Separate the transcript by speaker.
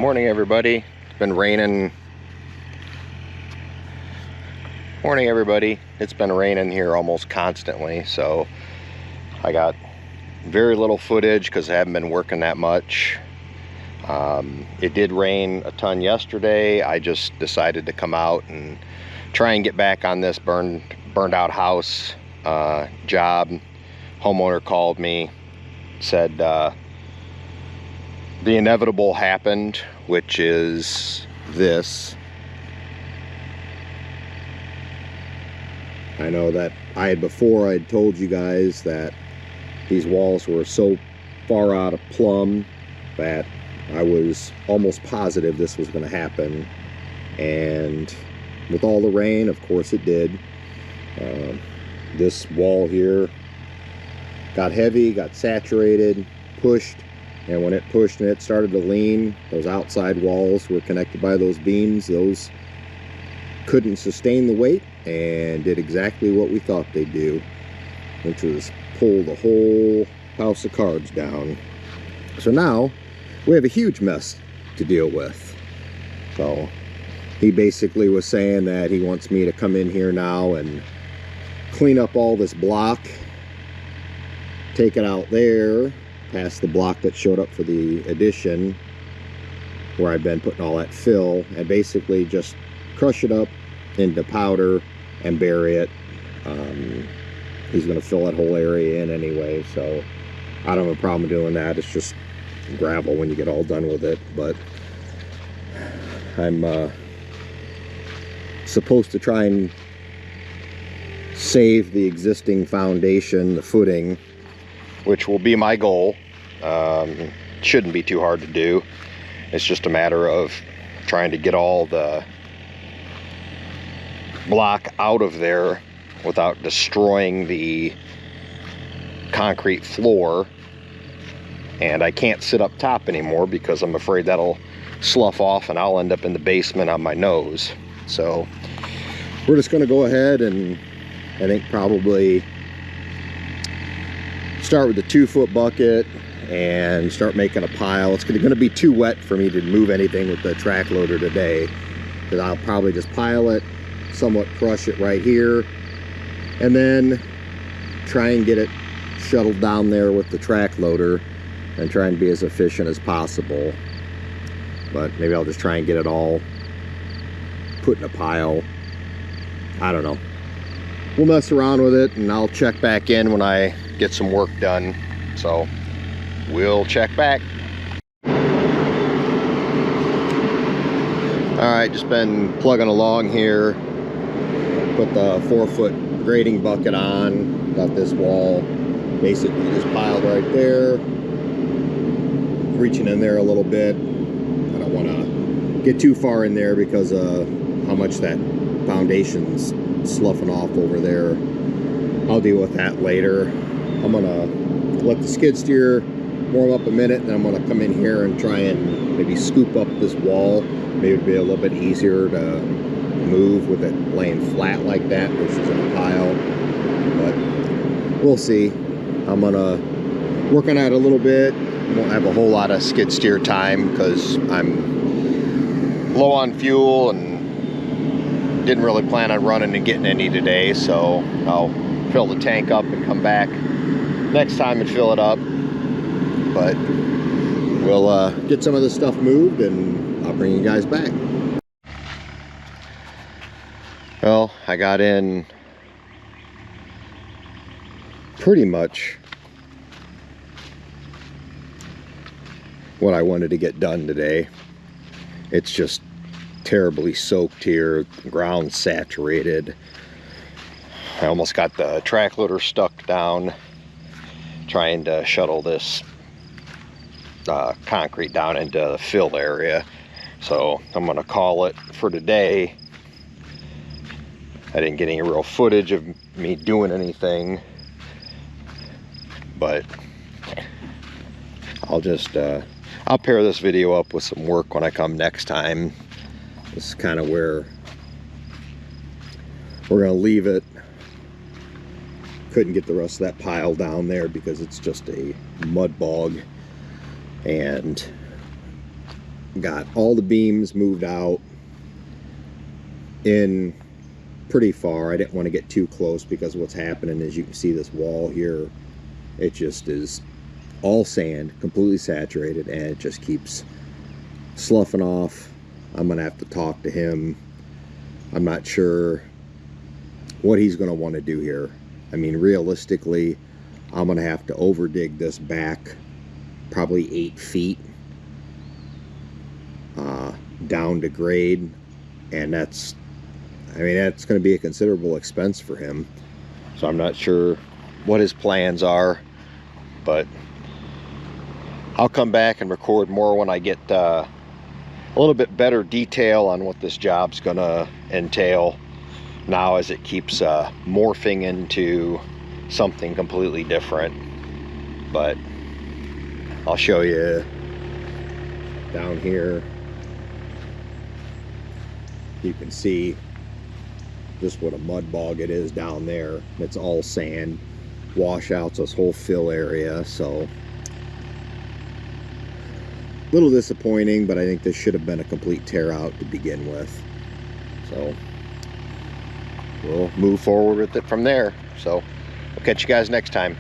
Speaker 1: Morning, everybody. It's been raining. Morning, everybody. It's been raining here almost constantly, so I got very little footage because I haven't been working that much. It did rain a ton yesterday. I just decided to come out and try and get back on this burned out house job. Homeowner called me, said the inevitable happened, which is this. I know that before I'd told you guys that these walls were so far out of plumb that I was almost positive this was going to happen, and with all the rain, of course it did. This wall here got heavy, got saturated, pushed, and when it pushed and it started to lean, those outside walls were connected by those beams. Those couldn't sustain the weight and did exactly what we thought they'd do, which was pull the whole house of cards down. So now we have a huge mess to deal with. So he basically was saying that he wants me to come in here now and clean up all this block, take it out there past the block that showed up for the addition where I've been putting all that fill, and basically just crush it up into powder and bury it. He's going to fill that whole area in anyway, so I don't have a problem doing that. It's just gravel when you get all done with it, but I'm supposed to try and save the existing foundation, the footing, which will be my goal. Shouldn't be too hard to do. It's just a matter of trying to get all the block out of there without destroying the concrete floor. And I can't sit up top anymore because I'm afraid that'll slough off and I'll end up in the basement on my nose. So we're just going to go ahead and I think probably start with the 2-foot bucket and start making a pile. It's going to be too wet for me to move anything with the track loader today, because I'll probably just pile it, somewhat crush it right here, and then try and get it shuttled down there with the track loader and try and be as efficient as possible. But maybe I'll just try and get it all put in a pile. I don't know. We'll mess around with it and I'll check back in when I get some work done. So we'll check back. Alright, just been plugging along here. Put the 4-foot grading bucket on. Got this wall basically just piled right there. Reaching in there a little bit. I don't want to get too far in there because of how much that foundation's sloughing off over there. I'll deal with that later. I'm gonna let the skid steer warm up a minute, and then I'm gonna come in here and try and maybe scoop up this wall. Maybe it'd be a little bit easier to move with it laying flat like that versus in a pile, but we'll see. I'm gonna work on that a little bit. Won't have a whole lot of skid steer time because I'm low on fuel and didn't really plan on running and getting any today, so I'll fill the tank up and come back next time and fill it up. But we'll get some of this stuff moved and I'll bring you guys back. Well, I got in pretty much what I wanted to get done today. It's just terribly soaked here, ground saturated. I almost got the track loader stuck down trying to shuttle this concrete down into the fill area. So I'm gonna call it for today. I didn't get any real footage of me doing anything, but I'll just I'll pair this video up with some work when I come next time. This is kind of where we're gonna leave it. Couldn't get the rest of that pile down there because it's just a mud bog, and got all the beams moved out in pretty far. I didn't want to get too close because what's happening is you can see this wall here, it just is all sand, completely saturated, and it just keeps sloughing off. I'm gonna have to talk to him. I'm not sure what he's gonna want to do here. I mean, realistically, I'm gonna have to over dig this back probably 8 feet down to grade, and that's, I mean, that's going to be a considerable expense for him. So I'm not sure what his plans are, but I'll come back and record more when I get a little bit better detail on what this job's gonna entail now, as it keeps morphing into something completely different. But I'll show you down here. You can see just what a mud bog it is down there. It's all sand, washouts, this whole fill area. So a little disappointing, but I think this should have been a complete tear out to begin with. So we'll move forward with it from there. So I'll catch you guys next time.